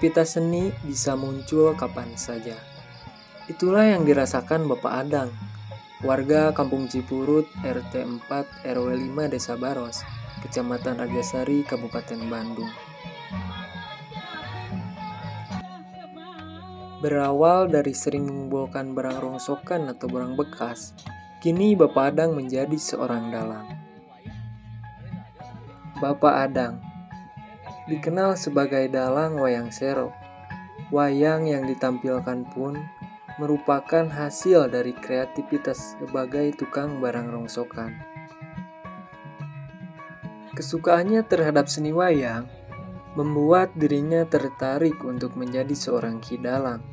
Kreativitas seni bisa muncul kapan saja. Itulah yang dirasakan Bapak Adang, warga Kampung Cipurut, RT 4 RW 5 Desa Baros, Kecamatan Rajasari, Kabupaten Bandung. Berawal dari sering mengumpulkan barang rongsokan atau barang bekas, kini Bapak Adang menjadi seorang dalang. Bapak Adang dikenal sebagai dalang wayang sero. Wayang yang ditampilkan pun merupakan hasil dari kreativitas sebagai tukang barang rongsokan. Kesukaannya terhadap seni wayang membuat dirinya tertarik untuk menjadi seorang kidalang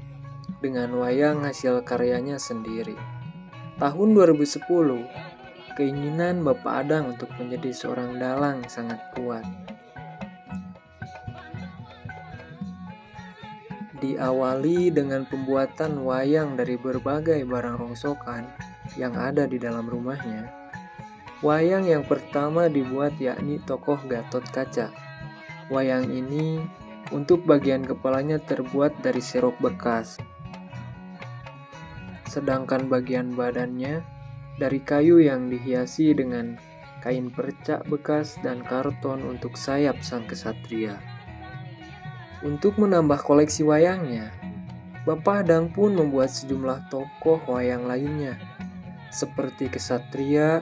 dengan wayang hasil karyanya sendiri. Tahun 2010, keinginan Bapak Adang untuk menjadi seorang dalang sangat kuat. Diawali dengan pembuatan wayang dari berbagai barang rongsokan yang ada di dalam rumahnya. Wayang yang pertama dibuat yakni tokoh Gatot Kaca. Wayang ini untuk bagian kepalanya terbuat dari serok bekas. Sedangkan bagian badannya dari kayu yang dihiasi dengan kain percak bekas dan karton untuk sayap sang kesatria. Untuk menambah koleksi wayangnya, Bapak Adang pun membuat sejumlah tokoh wayang lainnya, seperti kesatria,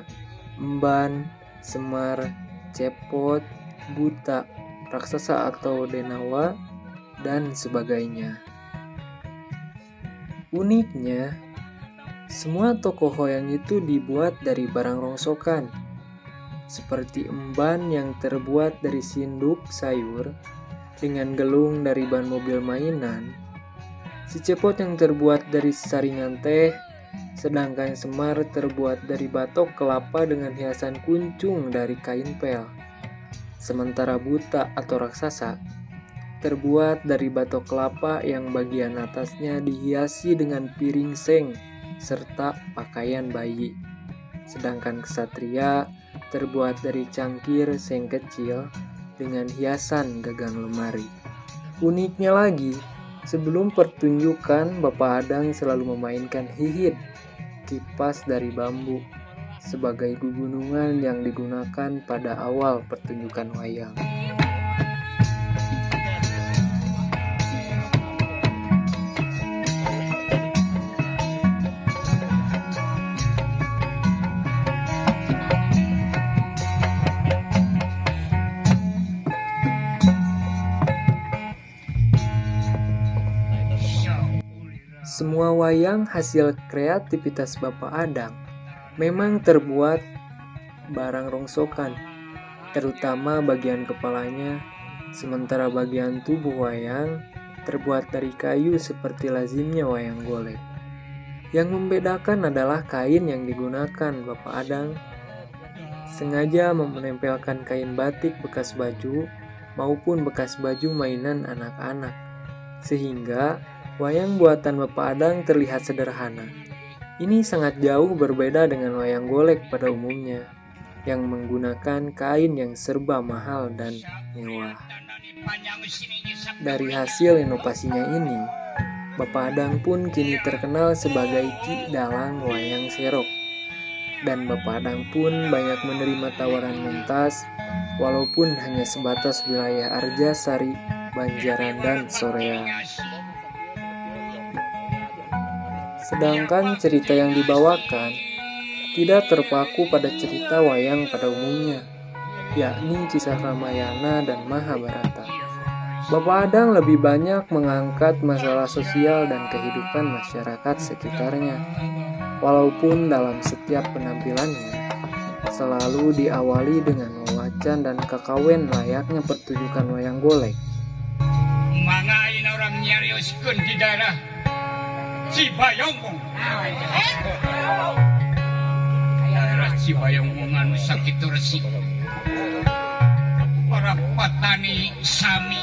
emban, semar, cepot, buta, raksasa atau denawa, dan sebagainya. Uniknya, semua tokoh wayang itu dibuat dari barang rongsokan, seperti emban yang terbuat dari sinduk sayur, dengan gelung dari ban mobil mainan, si cepot yang terbuat dari saringan teh, sedangkan semar terbuat dari batok kelapa dengan hiasan kuncung dari kain pel. Sementara buta atau raksasa terbuat dari batok kelapa yang bagian atasnya dihiasi dengan piring seng serta pakaian bayi. Sedangkan kesatria terbuat dari cangkir seng kecil dengan hiasan gagang lemari. Uniknya lagi, sebelum pertunjukan Bapak Adang selalu memainkan hihit, kipas dari bambu, sebagai gunungan yang digunakan pada awal pertunjukan wayang. Semua wayang hasil kreativitas Bapak Adang memang terbuat barang rongsokan, terutama bagian kepalanya, sementara bagian tubuh wayang terbuat dari kayu seperti lazimnya wayang golek. Yang membedakan adalah kain yang digunakan. Bapak Adang sengaja menempelkan kain batik bekas baju maupun bekas baju mainan anak-anak, sehingga wayang buatan Bapak Adang terlihat sederhana. Ini sangat jauh berbeda dengan wayang golek pada umumnya, yang menggunakan kain yang serba mahal dan mewah. Dari hasil inovasinya ini, Bapak Adang pun kini terkenal sebagai Ki Dalang Wayang Serok. Dan Bapak Adang pun banyak menerima tawaran mentas, walaupun hanya sebatas wilayah Arjasari, Banjaran, dan Soreang. Sedangkan cerita yang dibawakan tidak terpaku pada cerita wayang pada umumnya, yakni kisah Ramayana dan Mahabharata. Bapak Adang lebih banyak mengangkat masalah sosial dan kehidupan masyarakat sekitarnya, walaupun dalam setiap penampilannya selalu diawali dengan wawacan dan kakawen layaknya pertunjukan wayang golek. Mangain orang nyarioskeun di daerah Cibayongkong. Daerah Cibayongkong anu sakitu resik. Para patani sami.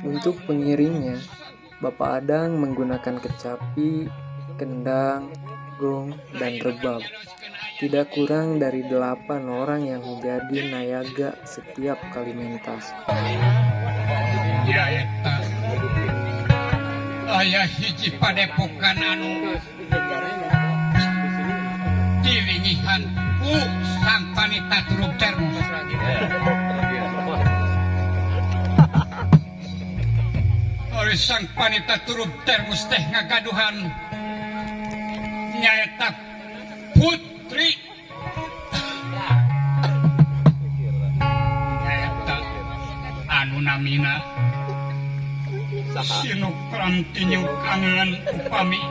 Untuk pengiringnya, Bapak Adang menggunakan kecapi, kendang, gong, dan rebab. tidak kurang dari 8 orang yang menjadi nayaga setiap kali mentas. Ya eta aya hiji padepokan anu dilingihan ku sang panita Turub Termus. Oleh sang panita Turub Termus teh ngagaduhan nyaeta putri nyaeta anu namina Sinukram Tinyuk Kangen upami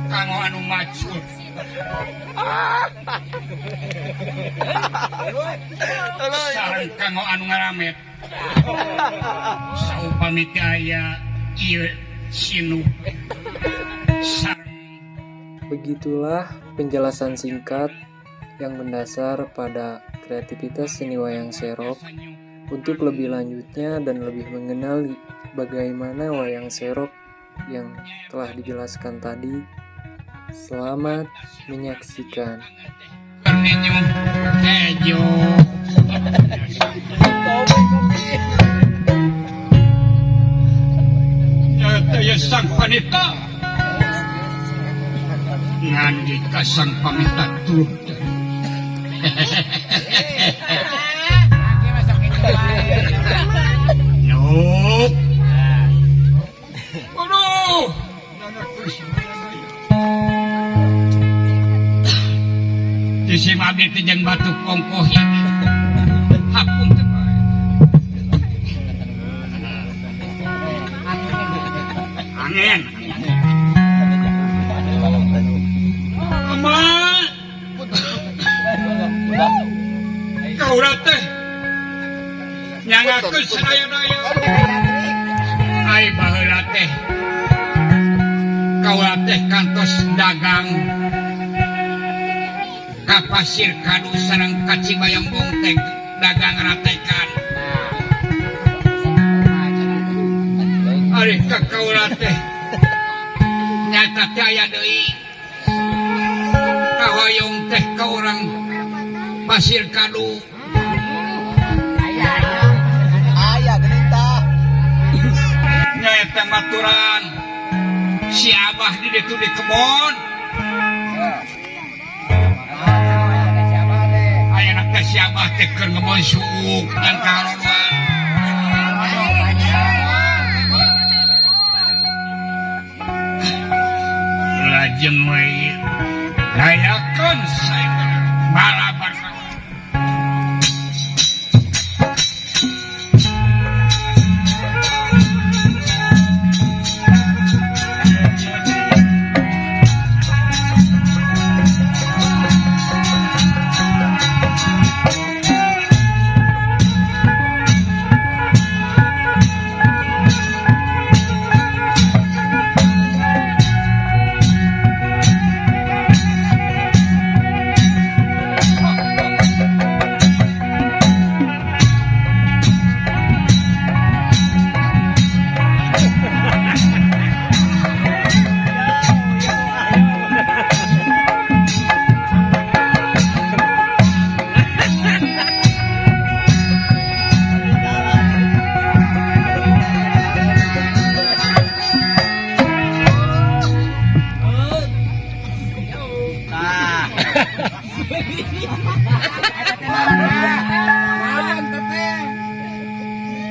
kanggo anu macul. Sareng kanggo anu ngaramet. Saupami teh aya ieu Sinuk. Begitulah penjelasan singkat yang mendasar pada kreativitas seni wayang serok. Untuk lebih lanjutnya dan lebih mengenali bagaimana wayang serok yang telah dijelaskan tadi, selamat menyaksikan. Ya sang panita ngandi ka sang panita Turub. Nyuk. Aduh. Disim abdi teh jeung batu kongkohi. Hakung teh bae. Angin. Ama. Kaula teh nyangakeun sadaya-daya. Ai baheula teh kaula teh kantos dagang ka Pasir Kadu sareng ka Cibayambong teh dagang ratekan. Ari ka kaula teh nyata teh aya deui kawayong teh ka urang Pasir Kadu. Aya geuning tah. Nyaeta maturan si Abah di ditu di kebon. Ayeuna teh si Abah teh keur ngebon suuk dan kaharodoan. Lajeng we rayakeun sae balabar.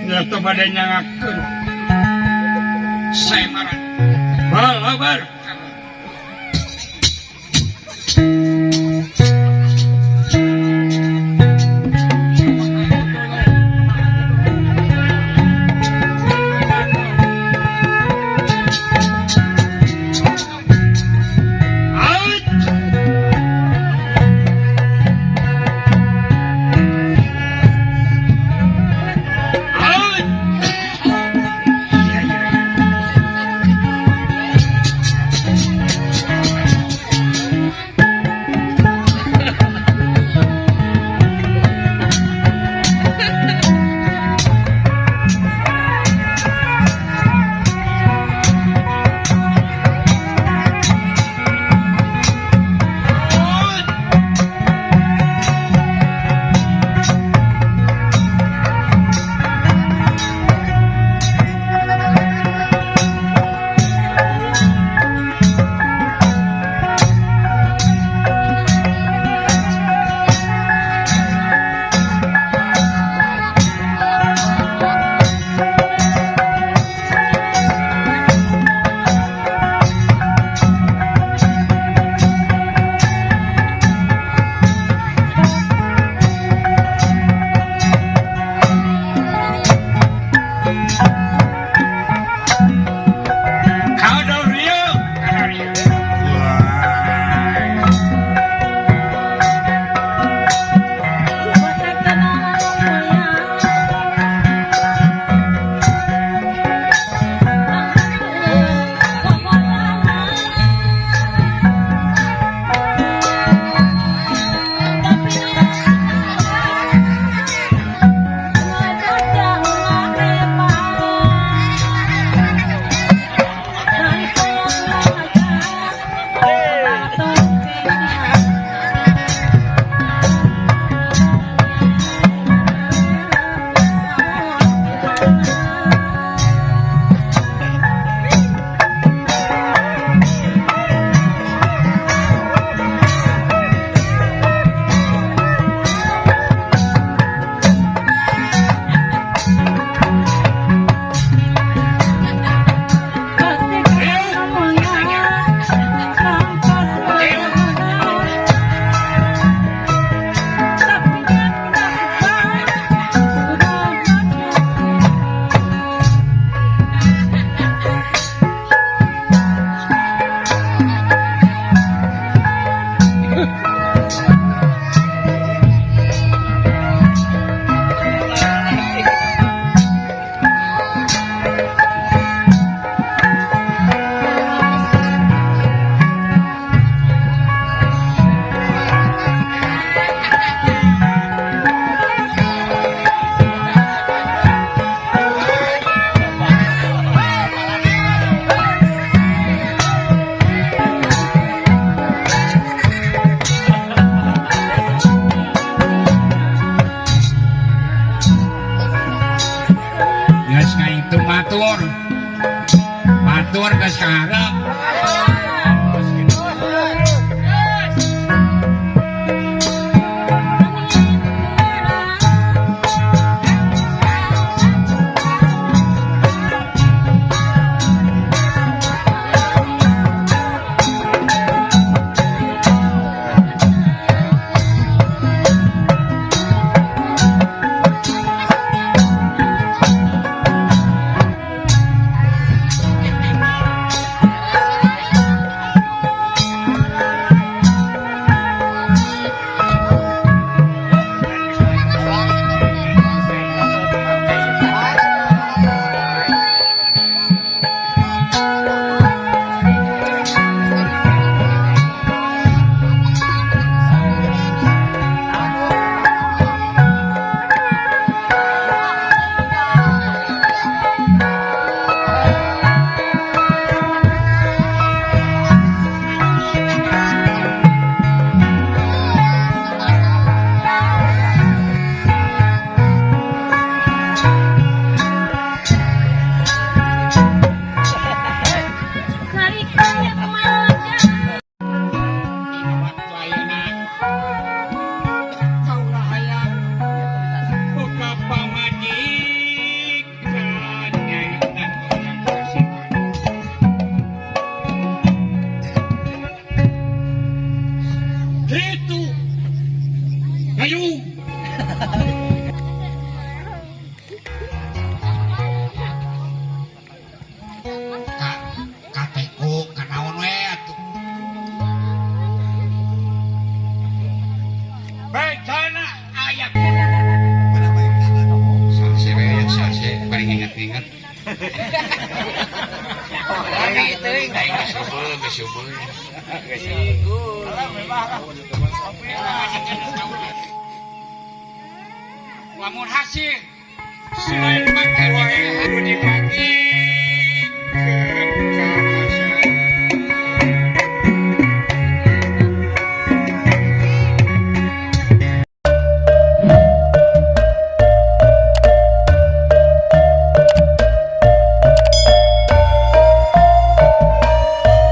Nyata pada nyangakeun sae marah balabar. Ini teuing geus subul. Lamun hasil selain pakai kudu dibagi